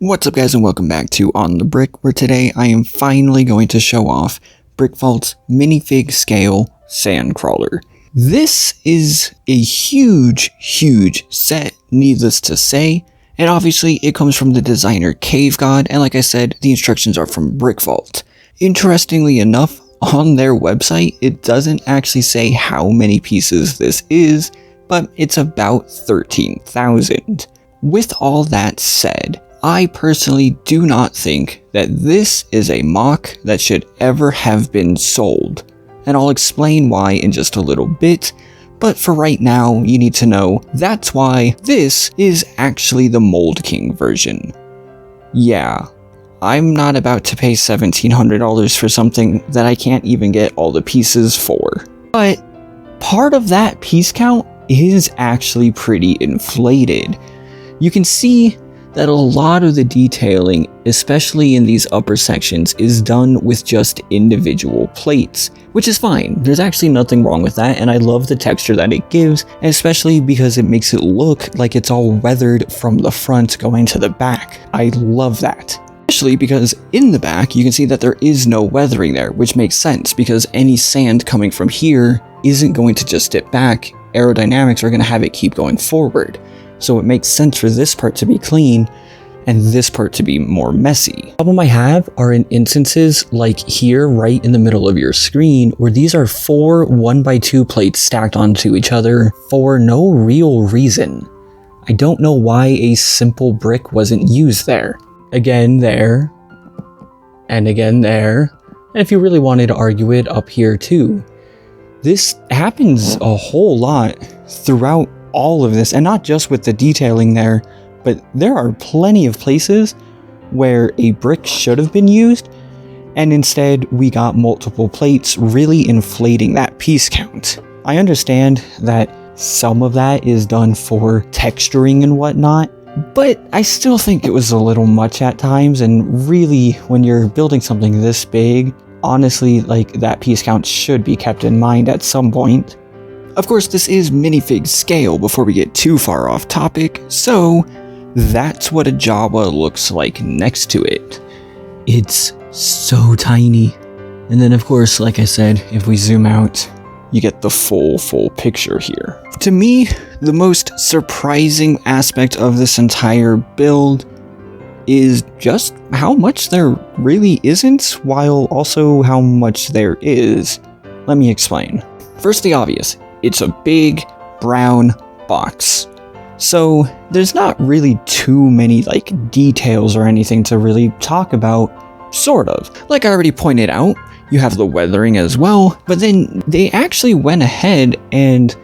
What's up guys and welcome back to On the Brick, where today I am finally going to show off Brickvault's Minifig Scale Sandcrawler. This is a huge set, needless to say, and obviously it comes from the designer CaveGod, and like I said, the instructions are from Brickvault. Interestingly enough, on their website, it doesn't actually say how many pieces this is, but it's about 13,000. With all that said, I personally do not think that this is a mock that should ever have been sold, and I'll explain why in just a little bit, but for right now, you need to know that's why this is actually the Mold King version. Yeah, I'm not about to pay $1,700 for something that I can't even get all the pieces for. But part of that piece count is actually pretty inflated. You can see that a lot of the detailing, especially in these upper sections, is done with just individual plates, which is fine. There's actually nothing wrong with that, and I love the texture that it gives, especially because it makes it look like it's all weathered from the front going to the back. I love that. Especially because in the back, you can see that there is no weathering there, which makes sense because any sand coming from here isn't going to just dip back. Aerodynamics are going to have it keep going forward. So it makes sense for this part to be clean and this part to be more messy. The problem I have are in instances like here right in the middle of your screen where these are 4 1x2 plates stacked onto each other for no real reason. I don't know why a simple brick wasn't used there. Again there, and again there, and if you really wanted to argue it, up here too. This happens a whole lot throughout all of this, and not just with the detailing there, but there are plenty of places where a brick should have been used, and instead we got multiple plates, really inflating that piece count. I understand that some of that is done for texturing and whatnot, but I still think it was a little much at times, and really, when you're building something this big, honestly, like, that piece count should be kept in mind at some point. Of course, this is minifig scale before we get too far off topic, so that's what a Jawa looks like next to it. It's so tiny. And then of course, like I said, if we zoom out, you get the full picture here. To me, the most surprising aspect of this entire build is just how much there really isn't, while also how much there is. Let me explain. First, the obvious. It's a big brown box. So there's not really too many details or anything to really talk about, sort of. Like I already pointed out, you have the weathering as well, but then they actually went ahead and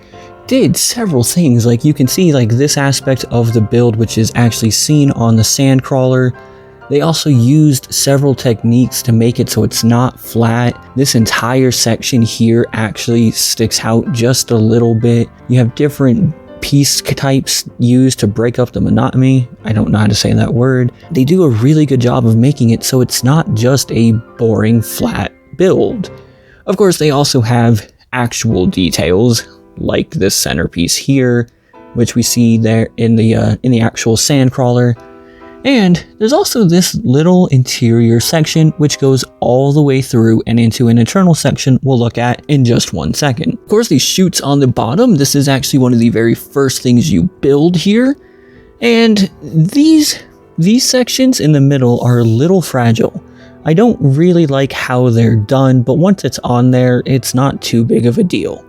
did several things. Like you can see this aspect of the build, which is actually seen on the Sandcrawler. They also used several techniques to make it so it's not flat. This entire section here actually sticks out just a little bit. You have different piece types used to break up the monotony. I don't know how to say that word. They do a really good job of making it so it's not just a boring flat build. Of course, they also have actual details like this centerpiece here, which we see there in the actual Sandcrawler. And there's also this little interior section which goes all the way through and into an internal section we'll look at in just 1 second. Of course, these chutes on the bottom, this is actually one of the very first things you build here. And these sections in the middle are a little fragile. I don't really like how they're done, but once it's on there, it's not too big of a deal.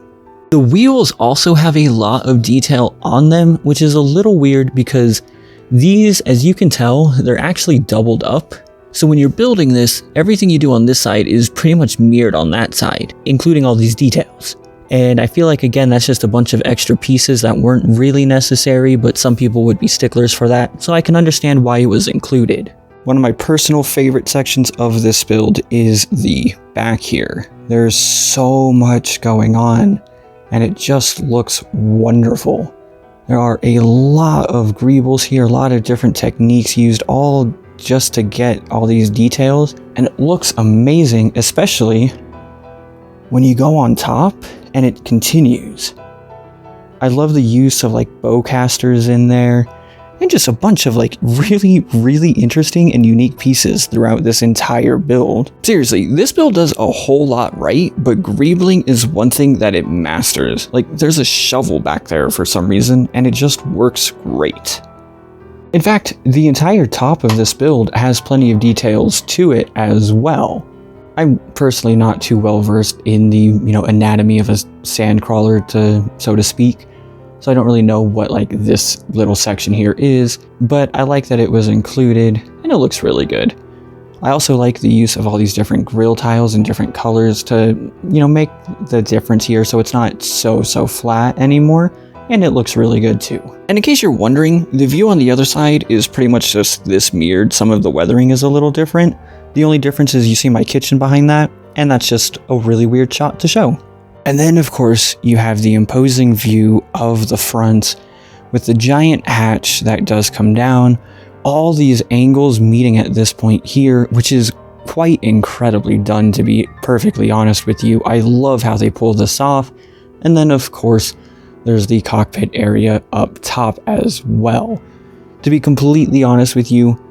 The wheels also have a lot of detail on them, which is a little weird because these, as you can tell, they're actually doubled up. So when you're building this, everything you do on this side is pretty much mirrored on that side, including all these details. And I feel like, again, that's just a bunch of extra pieces that weren't really necessary, but some people would be sticklers for that, so I can understand why it was included. One of my personal favorite sections of this build is the back here. There's so much going on, and it just looks wonderful. There are a lot of greebles here, a lot of different techniques used, all just to get all these details, and it looks amazing, especially when you go on top and it continues. I love the use of bowcasters in there, and just a bunch of like really interesting and unique pieces throughout this entire build. Seriously, this build does a whole lot right, but Greebling is one thing that it masters. Like, there's a shovel back there for some reason, and it just works great. In fact, the entire top of this build has plenty of details to it as well. I'm personally not too well versed in the, anatomy of a sandcrawler, so to speak. So I don't really know what like this little section here is, but I like that it was included and it looks really good. I also like the use of all these different grill tiles in different colors to, make the difference here so it's not so flat anymore, and it looks really good too. And in case you're wondering, the view on the other side is pretty much just this mirrored. Some of the weathering is a little different. The only difference is you see my kitchen behind that, and that's just a really weird shot to show. And then, of course, you have the imposing view of the front with the giant hatch that does come down, all these angles meeting at this point here, which is quite incredibly done, to be perfectly honest with you. I love how they pull this off. And then, of course, there's the cockpit area up top as well. To be completely honest with you,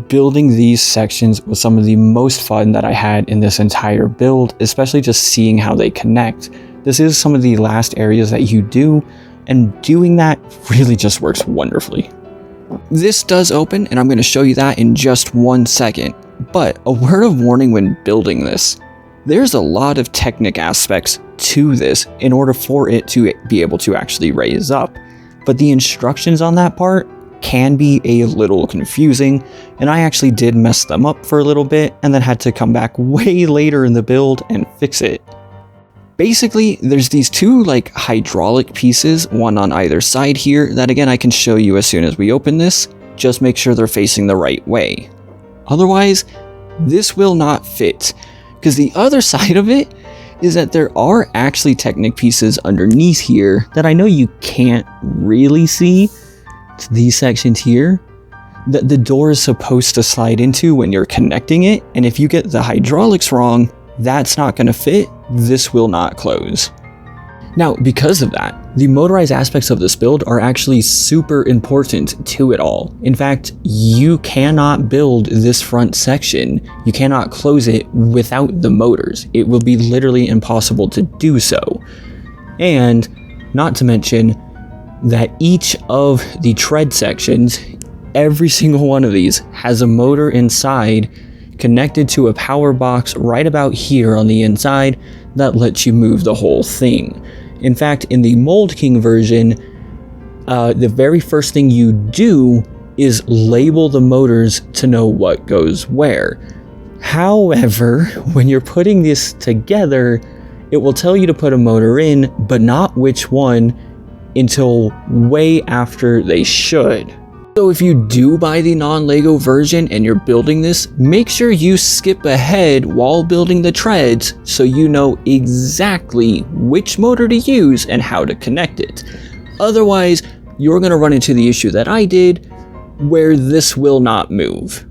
building these sections was some of the most fun that I had in this entire build, especially just seeing how they connect. This is some of the last areas that you do, and doing that really just works wonderfully. This does open, and I'm going to show you that in just 1 second. But a word of warning when building this. There's a lot of technical aspects to this in order for it to be able to actually raise up. But the instructions on that part can be a little confusing, and I actually did mess them up for a little bit and then had to come back way later in the build and fix it. Basically, there's these two like hydraulic pieces, one on either side here, that again I can show you as soon as we open this. Just make sure they're facing the right way. Otherwise, this will not fit, because the other side of it is that there are actually Technic pieces underneath here that I know you can't really see. It's these sections here that the door is supposed to slide into when you're connecting it, and if you get the hydraulics wrong, that's not going to fit. This will not close. Now, because of that, the motorized aspects of this build are actually super important to it all. In fact, you cannot build this front section, you cannot close it without the motors. It will be literally impossible to do so. And not to mention that each of the tread sections, every single one of these has a motor inside connected to a power box right about here on the inside that lets you move the whole thing. In fact, in the Mold King version, the very first thing you do is label the motors to know what goes where. However, when you're putting this together, it will tell you to put a motor in, but not which one until way after they should. So if you do buy the non-Lego version and you're building this, make sure you skip ahead while building the treads so you know exactly which motor to use and how to connect it. Otherwise, you're going to run into the issue that I did, where this will not move.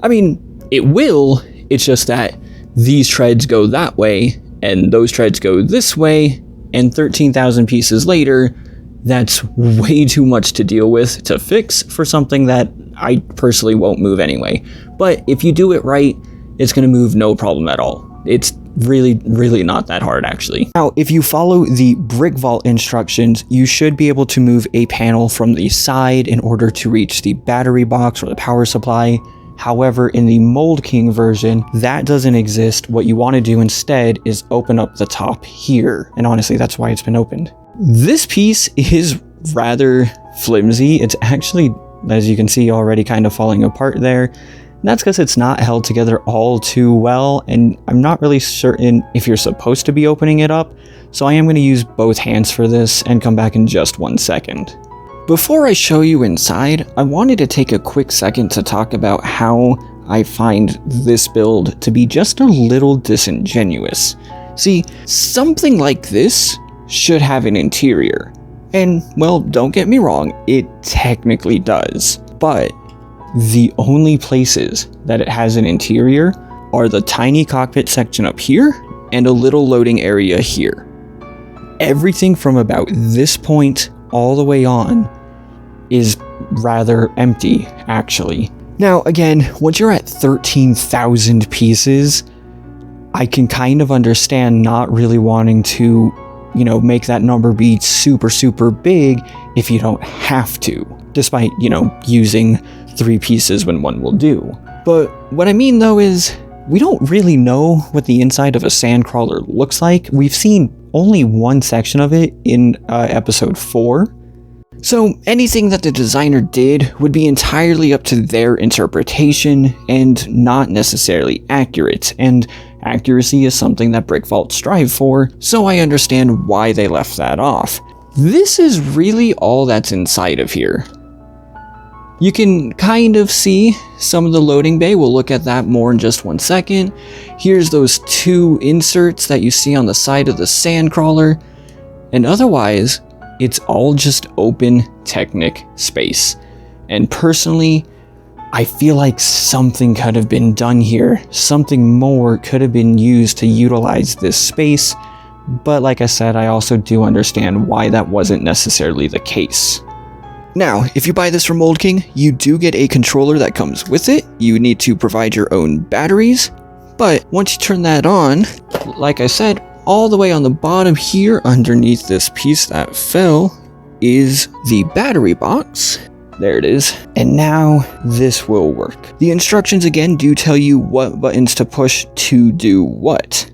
I mean, it will, it's just that these treads go that way and those treads go this way, and 13,000 pieces later, that's way too much to deal with to fix for something that I personally won't move anyway. But if you do it right, it's going to move no problem at all. It's really not that hard, actually. Now, if you follow the Brickvault instructions, you should be able to move a panel from the side in order to reach the battery box or the power supply. However, in the Mold King version, that doesn't exist. What you want to do instead is open up the top here. And honestly, that's why it's been opened. This piece is rather flimsy. It's actually, as you can see, already kind of falling apart there. And that's because it's not held together all too well, and I'm not really certain if you're supposed to be opening it up, so I am going to use both hands for this and come back in just 1 second. Before I show you inside, I wanted to take a quick second to talk about how I find this build to be just a little disingenuous. See, something like this should have an interior. And, well, don't get me wrong, it technically does. But the only places that it has an interior are the tiny cockpit section up here and a little loading area here. Everything from about this point all the way on is rather empty, actually. Now, again, once you're at 13,000 pieces, I can kind of understand not really wanting to, you know, make that number be super, super big if you don't have to, despite, you know, using 3 pieces when 1 will do. But what I mean, though, is we don't really know what the inside of a sandcrawler looks like. We've seen only one section of it in episode 4. So anything that the designer did would be entirely up to their interpretation and not necessarily accurate, and accuracy is something that Brickvault strive for, so I understand why they left that off. This is really all that's inside of here. You can kind of see some of the loading bay. We'll look at that more in just 1 second. Here's those 2 inserts that you see on the side of the sandcrawler, and otherwise, it's all just open Technic space. And personally, I feel like something could have been done here. Something more could have been used to utilize this space. But like I said, I also do understand why that wasn't necessarily the case. Now, if you buy this from Mold King, you do get a controller that comes with it. You need to provide your own batteries. But once you turn that on, like I said, all the way on the bottom here, underneath this piece that fell, is the battery box. There it is. And now this will work. The instructions again do tell you what buttons to push to do what.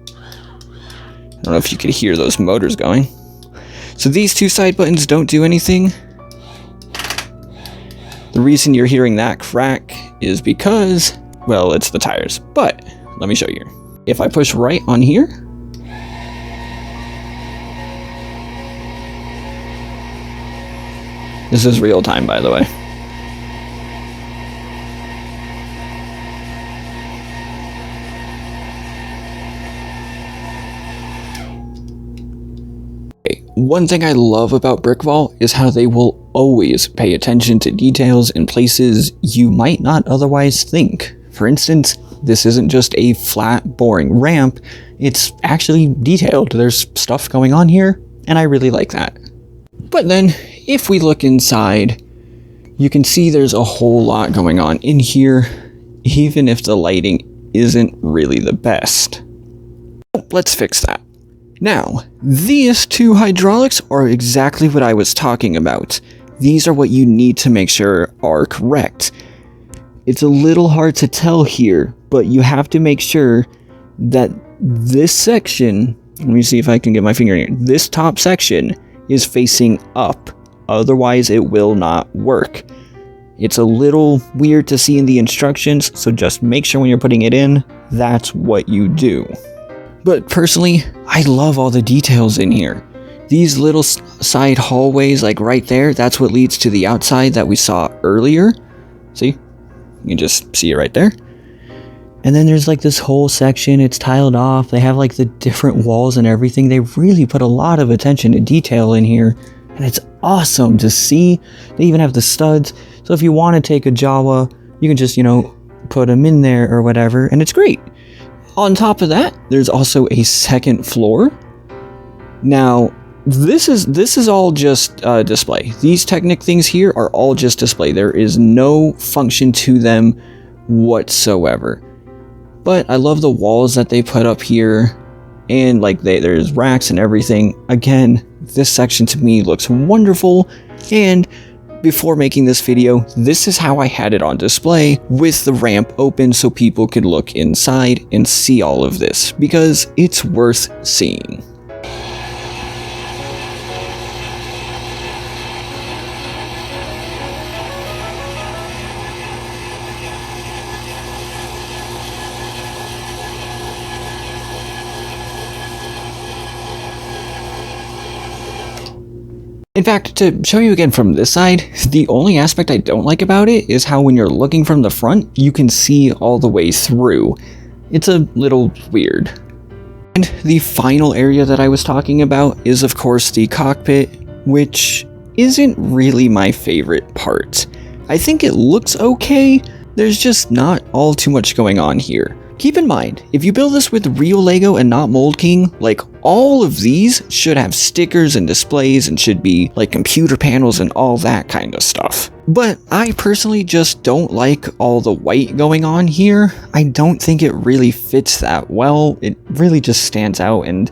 I don't know if you could hear those motors going. So these 2 side buttons don't do anything. The reason you're hearing that crack is because, well, it's the tires. But let me show you. If I push right on here, this is real time, by the way. One thing I love about Brickvault is how they will always pay attention to details in places you might not otherwise think. For instance, this isn't just a flat, boring ramp, it's actually detailed. There's stuff going on here, and I really like that. But then, if we look inside, you can see there's a whole lot going on in here, even if the lighting isn't really the best. Let's fix that. Now, these 2 hydraulics are exactly what I was talking about. These are what you need to make sure are correct. It's a little hard to tell here, but you have to make sure that this section, let me see if I can get my finger in here, this top section is facing up, otherwise it will not work. It's a little weird to see in the instructions, so just make sure when you're putting it in, that's what you do. But personally, I love all the details in here. These little side hallways, like right there, that's what leads to the outside that we saw earlier. See? You can just see it right there. And then there's like this whole section, it's tiled off. They have like the different walls and everything. They really put a lot of attention to detail in here. And it's awesome to see. They even have the studs. So if you want to take a Jawa, you can just, you know, put them in there or whatever. And it's great. On top of that, there's also a second floor. Now, this is all just display. These Technic things here are all just display. There is no function to them whatsoever. But I love the walls that they put up here, and like there's racks and everything. Again, this section to me looks wonderful, and before making this video, this is how I had it on display with the ramp open so people could look inside and see all of this, because it's worth seeing. In fact, to show you again from this side, the only aspect I don't like about it is how when you're looking from the front, you can see all the way through. It's a little weird. And the final area that I was talking about is of course the cockpit, which isn't really my favorite part. I think it looks okay, there's just not all too much going on here. Keep in mind, if you build this with real Lego and not Mold King, like all of these should have stickers and displays and should be like computer panels and all that kind of stuff. But I personally just don't like all the white going on here. I don't think it really fits that well. It really just stands out and,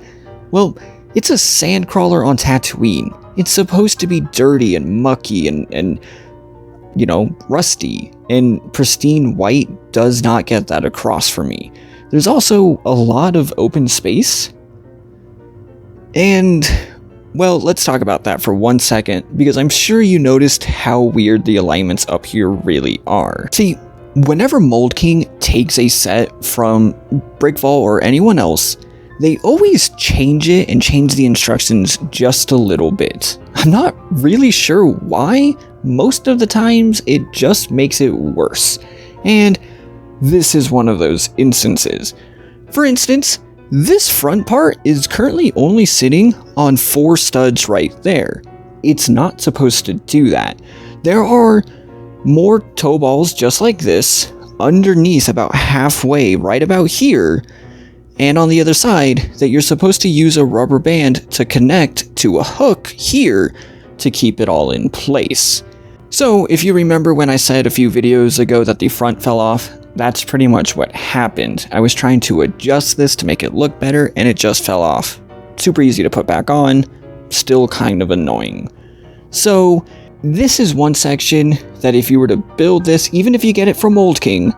well, it's a sandcrawler on Tatooine. It's supposed to be dirty and mucky and you know, rusty, and pristine white does not get that across for me. There's also a lot of open space, and, well, let's talk about that for 1 second, because I'm sure you noticed how weird the alignments up here really are. See, whenever Mold King takes a set from Brickvault or anyone else, they always change it and change the instructions just a little bit. I'm not really sure why. Most of the times, it just makes it worse. And this is one of those instances. For instance, this front part is currently only sitting on 4 studs right there. It's not supposed to do that. There are more toe balls just like this underneath about halfway, right about here, and on the other side that you're supposed to use a rubber band to connect to a hook here to keep it all in place. So if you remember when I said a few videos ago that the front fell off, that's pretty much what happened. I was trying to adjust this to make it look better and it just fell off. Super easy to put back on, still kind of annoying. So this is one section that if you were to build this, even if you get it from Mold King,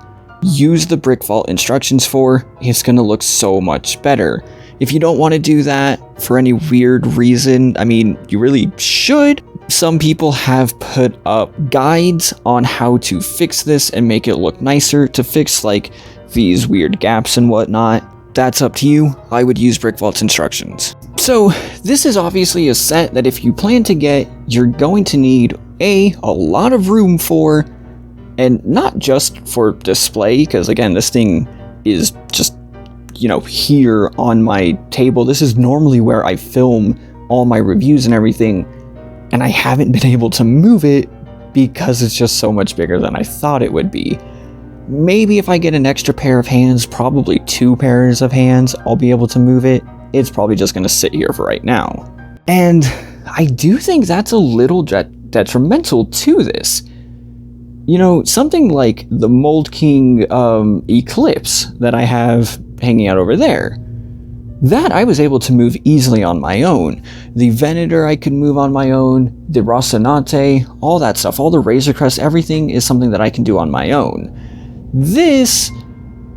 use the Brickvault instructions for, it's gonna look so much better. If you don't want to do that for any weird reason, I mean, you really should. Some people have put up guides on how to fix this and make it look nicer, to fix like these weird gaps and whatnot. That's up to you. I would use Brickvault's instructions. So this is obviously a set that if you plan to get, you're going to need a lot of room for, and not just for display, because again, this thing is just, you know, here on my table. This is normally where I film all my reviews and everything, and I haven't been able to move it because it's just so much bigger than I thought it would be. Maybe if I get an extra pair of hands, probably 2 pairs of hands, I'll be able to move it. It's probably just going to sit here for right now. And I do think that's a little detrimental to this. You know, something like the Mold King Eclipse that I have hanging out over there, that I was able to move easily on my own. The Venator I could move on my own, the Rocinante, all that stuff, all the Razor Crest, everything is something that I can do on my own. This,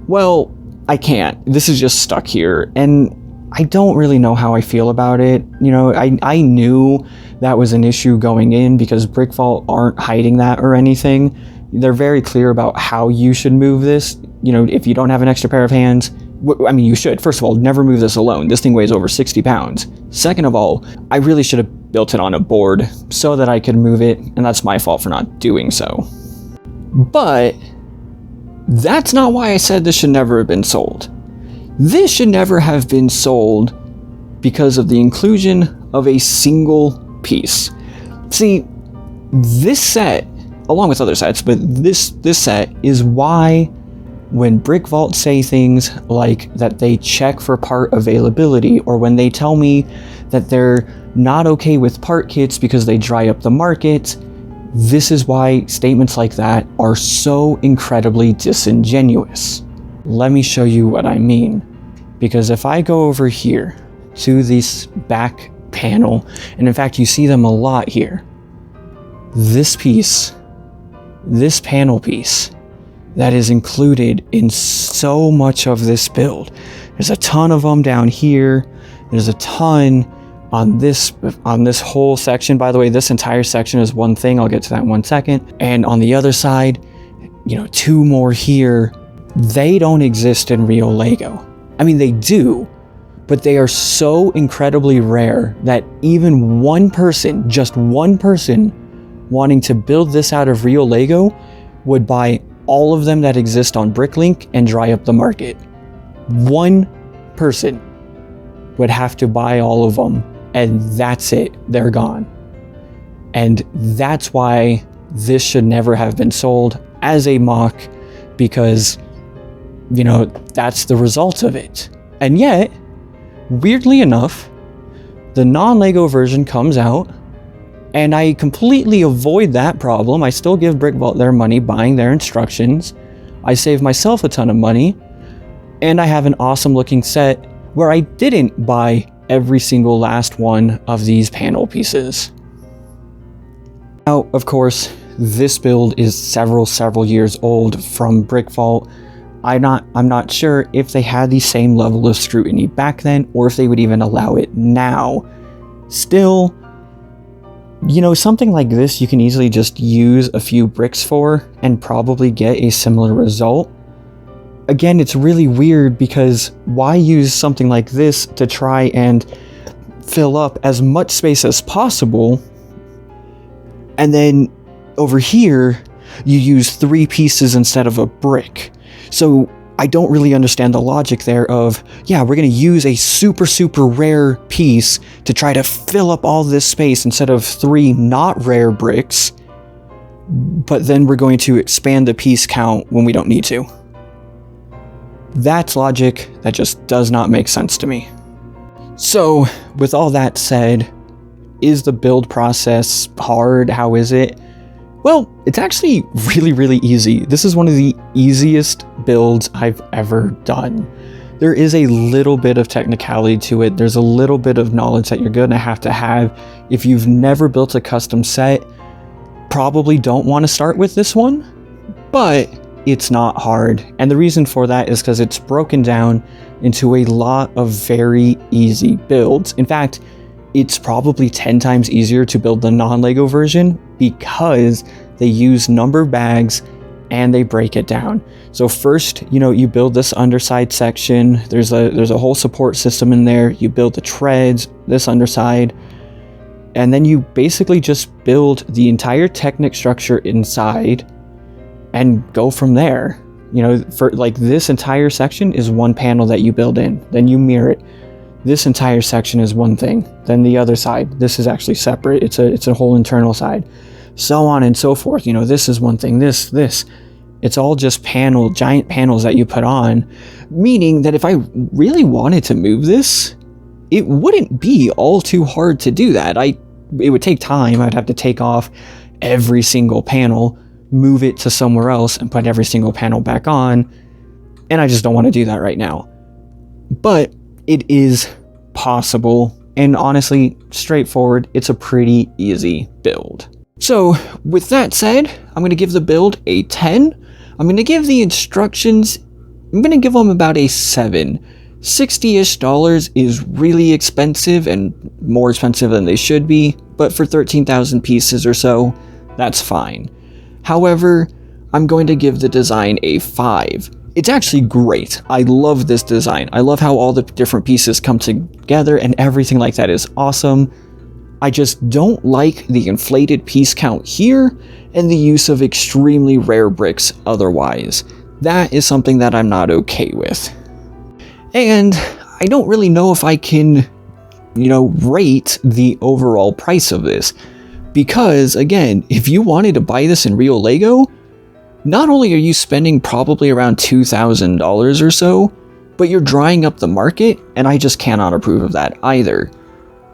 well, I can't. This is just stuck here, and I don't really know how I feel about it. You know, I knew that was an issue going in because Brickvault aren't hiding that or anything. They're very clear about how you should move this. You know, if you don't have an extra pair of hands, I mean, you should. First of all, never move this alone. This thing weighs over 60 pounds. Second of all, I really should have built it on a board so that I could move it, and that's my fault for not doing so. But that's not why I said this should never have been sold. This should never have been sold because of the inclusion of a single piece. See, this set, along with other sets, but this set is why when Brickvault say things like that they check for part availability, or when they tell me that they're not okay with part kits because they dry up the market, this is why statements like that are so incredibly disingenuous. Let me show you what I mean. Because if I go over here to this back panel, and in fact you see them a lot here, this piece, this panel piece, that is included in so much of this build. There's a ton of them down here. There's a ton on this whole section. By the way, this entire section is one thing. I'll get to that in 1 second. And on the other side, you know, 2 more here. They don't exist in real Lego. I mean, they do, but they are so incredibly rare that even one person, just one person, wanting to build this out of real Lego would buy all of them that exist on Bricklink and dry up the market. One person would have to buy all of them, and that's it. They're gone. And that's why this should never have been sold as a mock, because you know, that's the result of it. And yet, weirdly enough, the non-Lego version comes out, and I completely avoid that problem. I still give Brickvault their money, buying their instructions. I save myself a ton of money, and I have an awesome looking set where I didn't buy every single last one of these panel pieces. Now, of course, this build is several years old from Brickvault. I'm not sure if they had the same level of scrutiny back then, or if they would even allow it now. Still, you know, something like this you can easily just use a few bricks for and probably get a similar result. Again, it's really weird because why use something like this to try and fill up as much space as possible, and then over here you use 3 pieces instead of a brick? So I don't really understand the logic there of, yeah, we're going to use a super rare piece to try to fill up all this space instead of 3 not rare bricks, but then we're going to expand the piece count when we don't need to. That's logic that just does not make sense to me. So, with all that said, is the build process hard? How is it? Well, it's actually really easy. This is one of the easiest builds I've ever done. There is a little bit of technicality to it. There's a little bit of knowledge that you're gonna have to have. If you've never built a custom set, probably don't want to start with this one, but it's not hard. And the reason for that is because it's broken down into a lot of very easy builds. In fact, it's probably 10 times easier to build the non-Lego version because they use number bags and they break it down. So first, you know, you build this underside section. There's a whole support system in there. You build the treads, this underside, and then you basically just build the entire Technic structure inside and go from there. You know, for like this entire section is one panel that you build in, then you mirror it. This entire section is one thing, then the other side, this is actually separate. It's a whole internal side, so on and so forth. You know, this is one thing, this. It's all just giant panels that you put on, meaning that if I really wanted to move this, it wouldn't be all too hard to do that. It would take time. I'd have to take off every single panel, move it to somewhere else, and put every single panel back on, and I just don't want to do that right now. But it is possible, and honestly, straightforward. It's a pretty easy build. So with that said, I'm going to give the build a 10. I'm going to give the instructions, I'm going to give them about a 7. $60-ish is really expensive and more expensive than they should be, but for 13,000 pieces or so, that's fine. However, I'm going to give the design a 5. It's actually great. I love this design. I love how all the different pieces come together and everything like that is awesome. I just don't like the inflated piece count here and the use of extremely rare bricks otherwise. That is something that I'm not okay with. And I don't really know if I can, you know, rate the overall price of this. Because, again, if you wanted to buy this in real Lego, not only are you spending probably around $2,000 or so, but you're drying up the market, and I just cannot approve of that either.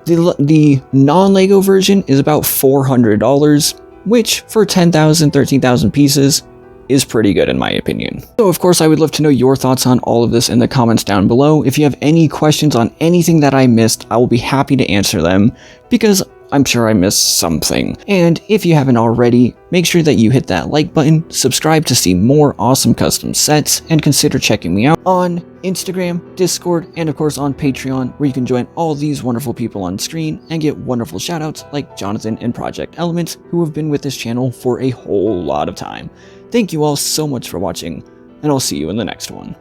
The non-Lego version is about $400, which for 10,000, 13,000 pieces is pretty good in my opinion. So of course I would love to know your thoughts on all of this in the comments down below. If you have any questions on anything that I missed, I will be happy to answer them, because I'm sure I missed something. And if you haven't already, make sure that you hit that like button, subscribe to see more awesome custom sets, and consider checking me out on Instagram, Discord, and of course on Patreon, where you can join all these wonderful people on screen and get wonderful shoutouts like Jonathan and Project Elements, who have been with this channel for a whole lot of time. Thank you all so much for watching, and I'll see you in the next one.